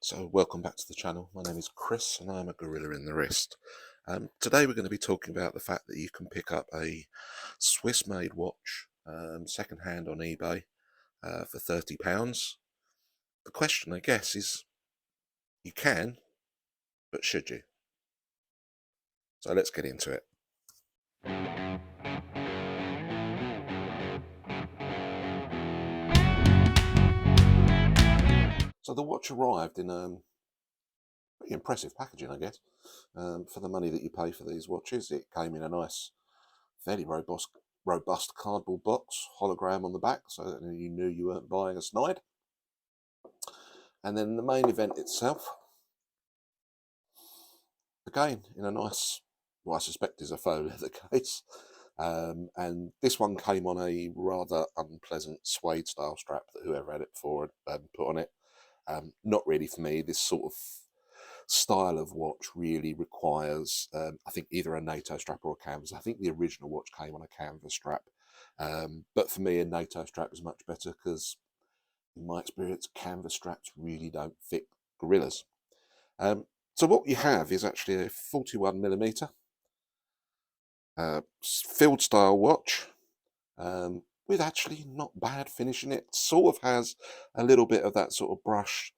So welcome back to the channel. My name is Chris and I'm a gorilla in the wrist. Today we're going to be talking about the fact that you can pick up a Swiss made watch second hand on eBay for £30. The question I guess is you can, but should you? So let's get into it. So the watch arrived in pretty impressive packaging, I guess. For the money that you pay for these watches, it came in a nice, fairly robust cardboard box, hologram on the back, so that you knew you weren't buying a snide. And then the main event itself, again in a nice, what I suspect is a faux leather case. And this one came on a rather unpleasant suede style strap that whoever had it before had put on it. Not really for me. This sort of style of watch really requires, I think, either a NATO strap or a canvas. I think the original watch came on a canvas strap. But for me, a NATO strap is much better because, in my experience, canvas straps really don't fit gorillas. So what you have is actually a 41mm field style watch with actually not bad finish in it. Sort of has a little bit of that sort of brush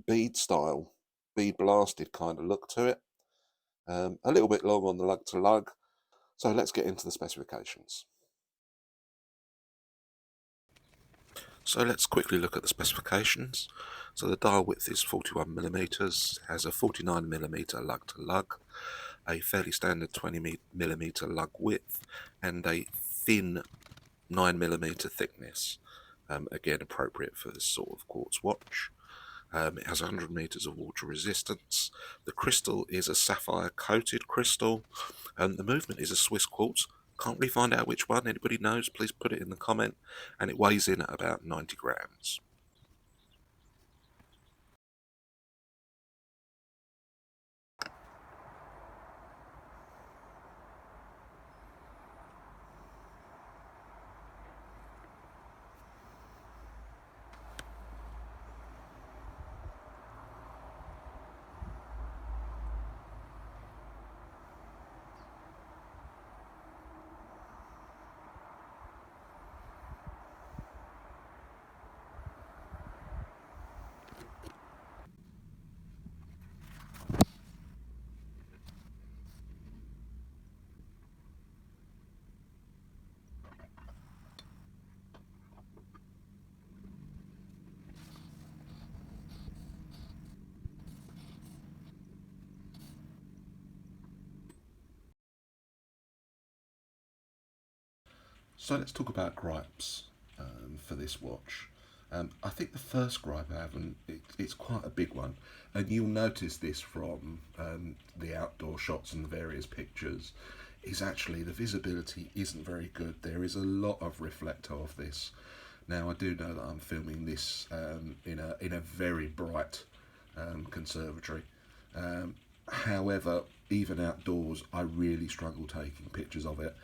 bead style, bead blasted kind of look to it. A little bit long on the lug to lug. So let's get into the specifications. So let's quickly look at the specifications. So the dial width is 41mm, has a 49mm lug to lug, a fairly standard 20mm lug width, and a thin 9mm thickness. Again, appropriate for this sort of quartz watch. It has 100 meters of water resistance. The crystal is a sapphire coated crystal, and the movement is a Swiss quartz. Can't really find out which one. Anybody knows, please put it in the comment. And it weighs in at about 90 grams. So let's talk about gripes for this watch. I think the first gripe I have, and it's quite a big one, and you'll notice this from the outdoor shots and the various pictures, is actually the visibility isn't very good. There is a lot of reflector of this. Now I do know that I'm filming this in a very bright conservatory. However, even outdoors, I really struggle taking pictures of it.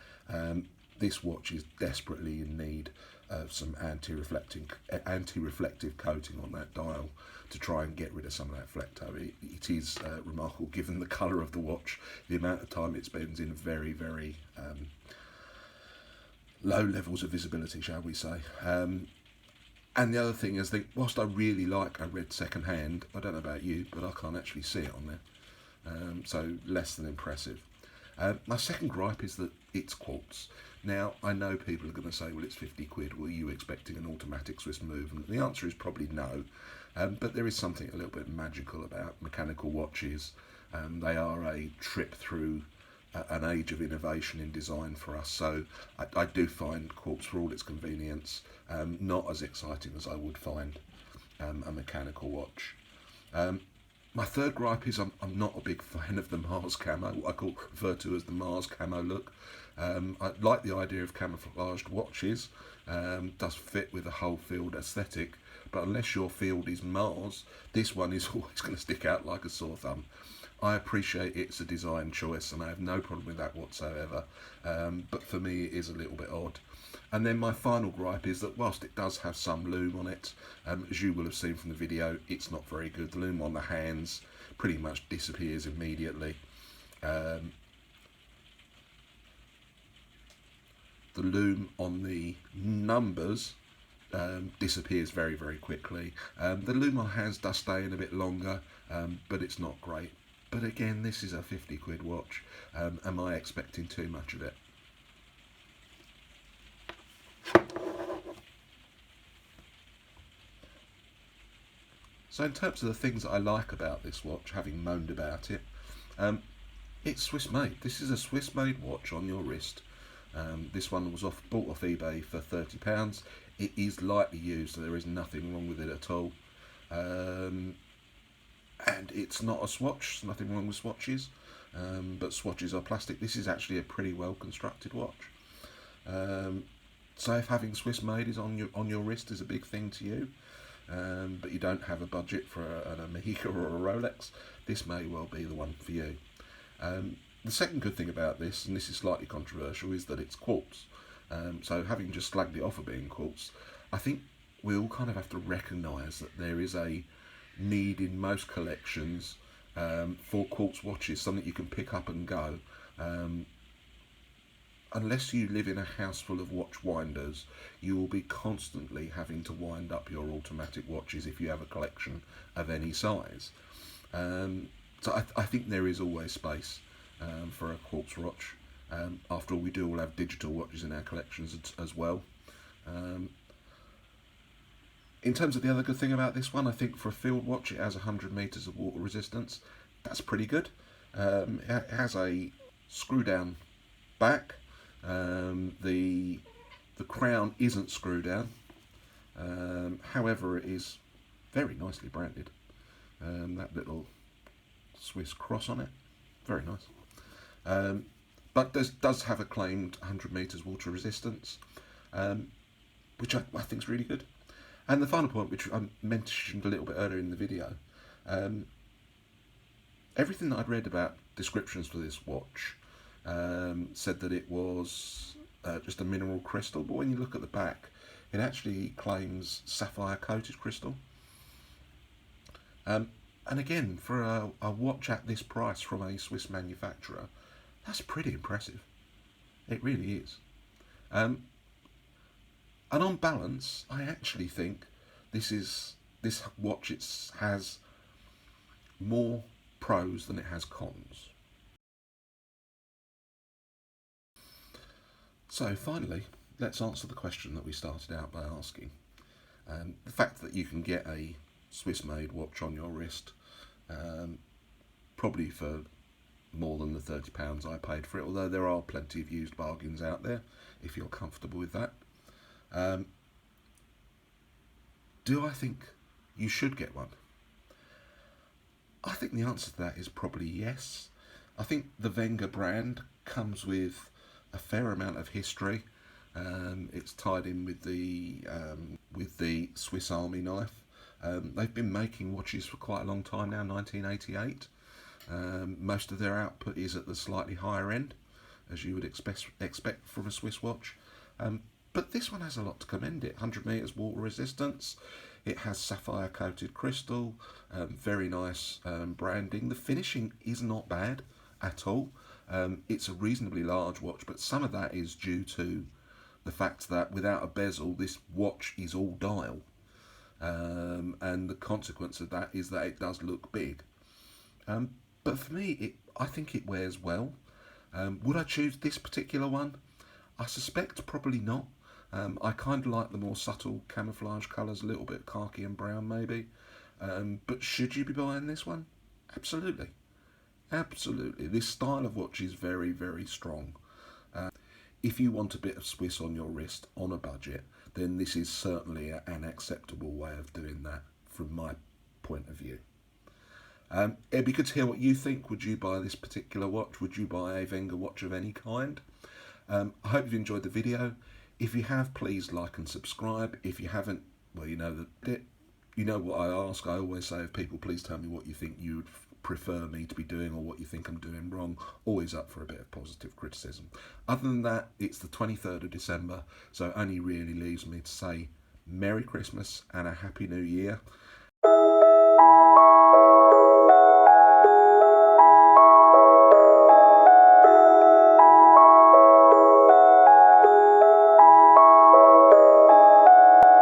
This watch is desperately in need of some anti-reflective coating on that dial to try and get rid of some of that reflector. It is remarkable, given the colour of the watch, the amount of time it spends in very, very low levels of visibility, shall we say. And the other thing is that whilst I really like a red second hand, I don't know about you, but I can't actually see it on there. So less than impressive. My second gripe is that it's quartz. Now, I know people are going to say, well, it's 50 quid. Were you expecting an automatic Swiss movement? The answer is probably no. But there is something a little bit magical about mechanical watches. They are a trip through an age of innovation in design for us. So I do find quartz, for all its convenience, not as exciting as I would find a mechanical watch. My third gripe is I'm not a big fan of the Mars camo, what I refer to as the Mars camo look. I like the idea of camouflaged watches, does fit with the whole field aesthetic, but unless your field is Mars, this one is always going to stick out like a sore thumb. I appreciate it's a design choice and I have no problem with that whatsoever, but for me it is a little bit odd. And then my final gripe is that whilst it does have some loom on it, as you will have seen from the video, it's not very good. The loom on the hands pretty much disappears immediately. The loom on the numbers disappears very, very quickly. The loom on hands does stay in a bit longer, but it's not great. But again, this is a 50 quid watch. Am I expecting too much of it? So in terms of the things that I like about this watch, having moaned about it, it's Swiss made. This is a Swiss made watch on your wrist. This one was bought off eBay for £30. It is lightly used, so there is nothing wrong with it at all. And it's not a swatch, there's nothing wrong with swatches, but swatches are plastic. This is actually a pretty well constructed watch. So if having Swiss made is on your wrist is a big thing to you, but you don't have a budget for an Omega or a Rolex, this may well be the one for you. The second good thing about this, and this is slightly controversial, is that it's quartz. So having just slagged it off for being quartz, I think we all kind of have to recognise that there is a need in most collections for quartz watches, something you can pick up and go. Unless you live in a house full of watch winders, you will be constantly having to wind up your automatic watches if you have a collection of any size. So I think there is always space for a quartz watch. After all, we do all have digital watches in our collections as well. In terms of the other good thing about this one, I think for a field watch it has 100 metres of water resistance. That's pretty good. It has a screw down back. The crown isn't screw down. However, it is very nicely branded. That little Swiss cross on it, very nice. But does have a claimed 100 metres water resistance, which I think is really good. And the final point, which I mentioned a little bit earlier in the video, everything that I'd read about descriptions for this watch said that it was just a mineral crystal, but when you look at the back, it actually claims sapphire coated crystal. And again, for a watch at this price from a Swiss manufacturer, that's pretty impressive. It really is. And on balance, I actually think this watch has more pros than it has cons. So finally, let's answer the question that we started out by asking. The fact that you can get a Swiss-made watch on your wrist, probably for more than the £30 I paid for it, although there are plenty of used bargains out there if you're comfortable with that. Do I think you should get one? I think the answer to that is probably yes. I think the Wenger brand comes with a fair amount of history. It's tied in with the Swiss Army knife. They've been making watches for quite a long time now, 1988. Most of their output is at the slightly higher end, as you would expect from a Swiss watch. But this one has a lot to commend it. 100 metres water resistance. It has sapphire coated crystal. Very nice branding. The finishing is not bad at all. It's a reasonably large watch, but some of that is due to the fact that without a bezel, this watch is all dial. And the consequence of that is that it does look big. But for me, I think it wears well. Would I choose this particular one? I suspect probably not. I kind of like the more subtle camouflage colours, a little bit khaki and brown maybe. But should you be buying this one? Absolutely. Absolutely. This style of watch is very, very strong. If you want a bit of Swiss on your wrist on a budget, then this is certainly an acceptable way of doing that from my point of view. It'd be good to hear what you think. Would you buy this particular watch? Would you buy a Wenger watch of any kind? I hope you've enjoyed the video. If you have, please like and subscribe. If you haven't, well, you know that it. You know what I ask? I always say, if people, please tell me what you think you would prefer me to be doing or what you think I'm doing wrong. Always up for a bit of positive criticism. Other than that, it's the 23rd of December, so it only really leaves me to say Merry Christmas and a Happy New Year.